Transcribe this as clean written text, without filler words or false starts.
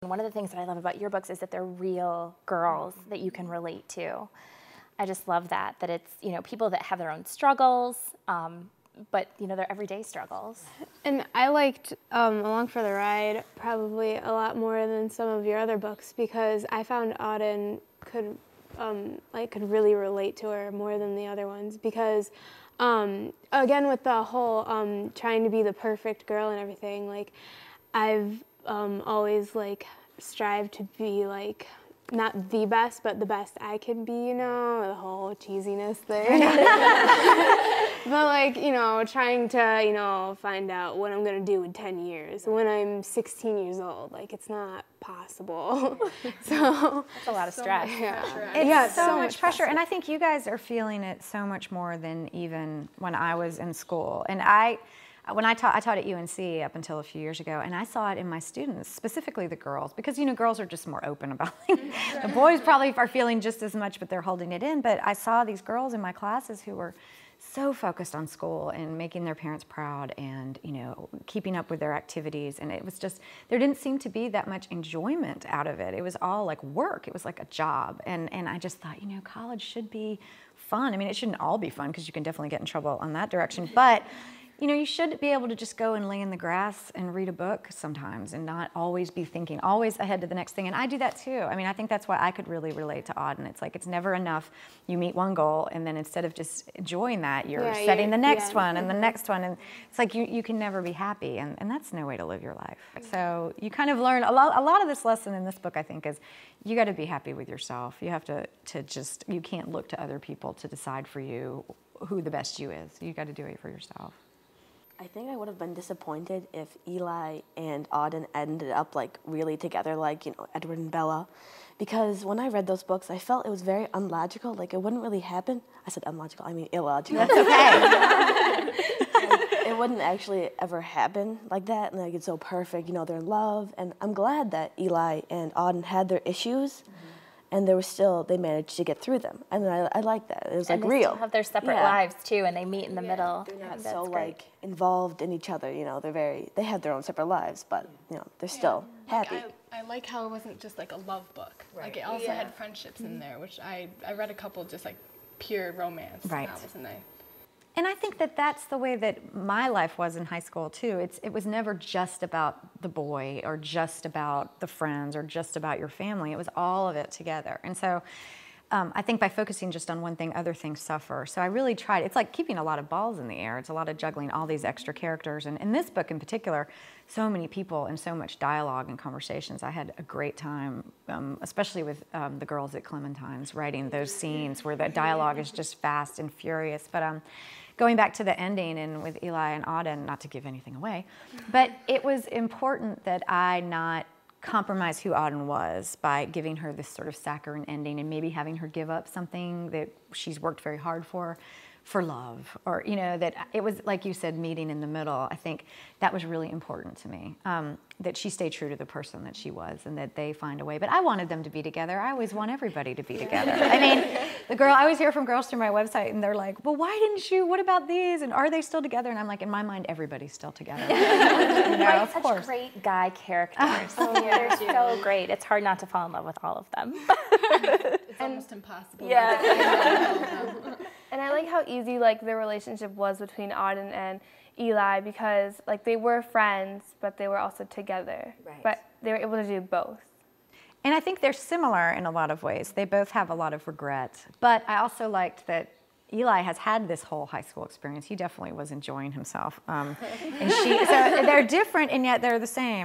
One of the things that I love about your books is that they're real girls that you can relate to. I just love that it's, you know, people that have their own struggles, but, you know, they're everyday struggles. And I liked Along for the Ride probably a lot more than some of your other books because I found Auden could really relate to her more than the other ones because, again, with the whole trying to be the perfect girl and everything, like, I've always, like, strived to be, like, not the best, but the best I could be, you know, the whole cheesiness thing. But, like, you know, trying to, you know, find out what I'm going to do in 10 years when I'm 16 years old. Like, it's not possible. So that's a lot of stress. It's so much pressure. And I think you guys are feeling it so much more than even when I was in school. And I taught at UNC up until a few years ago, and I saw it in my students, specifically the girls, because, you know, girls are just more open about it. The boys probably are feeling just as much, but they're holding it in. But I saw these girls in my classes who were so focused on school and making their parents proud and, you know, keeping up with their activities. And it was just, there didn't seem to be that much enjoyment out of it. It was all like work. It was like a job. And I just thought, you know, college should be fun. I mean, it shouldn't all be fun because you can definitely get in trouble on that direction. But you know, you should be able to just go and lay in the grass and read a book sometimes and not always be thinking, always ahead to the next thing. And I do that too. I mean, I think that's why I could really relate to Auden. It's like it's never enough. You meet one goal, and then instead of just enjoying that, you're setting the next one and the next one. And it's like you can never be happy, and that's no way to live your life. So you kind of learn, a lot of this lesson in this book, I think, is you got to be happy with yourself. You have to just, you can't look to other people to decide for you who the best you is. You got to do it for yourself. I think I would have been disappointed if Eli and Auden ended up like really together, like, you know, Edward and Bella, because when I read those books, I felt it was very unlogical. Like it wouldn't really happen. I said unlogical. I mean illogical. That's okay. It wouldn't actually ever happen like that, and like it's so perfect. You know, they're in love, and I'm glad that Eli and Auden had their issues. And they managed to get through them. And I like that. It was like and real. They still have their separate lives too, and they meet in the middle. They're not so like involved in each other, you know, they have their own separate lives, but you know, they're still happy. I like how it wasn't just like a love book. Right. Like it also had friendships in there, which I read a couple just like pure romance novels, and And I think that that's the way that my life was in high school too. It was never just about the boy or just about the friends or just about your family. It was all of it together. And so I think by focusing just on one thing, other things suffer. So I really tried. It's like keeping a lot of balls in the air. It's a lot of juggling all these extra characters. And in this book in particular, so many people and so much dialogue and conversations. I had a great time, especially with the girls at Clementine's, writing those scenes where the dialogue is just fast and furious. But going back to the ending and with Eli and Auden, not to give anything away, but it was important that I not compromise who Auden was by giving her this sort of saccharine ending and maybe having her give up something that she's worked very hard for love, or, you know, that it was, like you said, meeting in the middle. I think that was really important to me, that she stayed true to the person that she was and that they find a way. But I wanted them to be together. I always want everybody to be together. I mean, I always hear from girls through my website, and they're like, well, why didn't you? What about these? And are they still together? And I'm like, in my mind, everybody's still together. You know, of course. Such great guy characters. They're so great. It's hard not to fall in love with all of them. It's almost impossible. And I like how easy like the relationship was between Auden and Eli because like they were friends, but they were also together. Right. But they were able to do both. And I think they're similar in a lot of ways. They both have a lot of regret. But I also liked that Eli has had this whole high school experience. He definitely was enjoying himself. So they're different, and yet they're the same.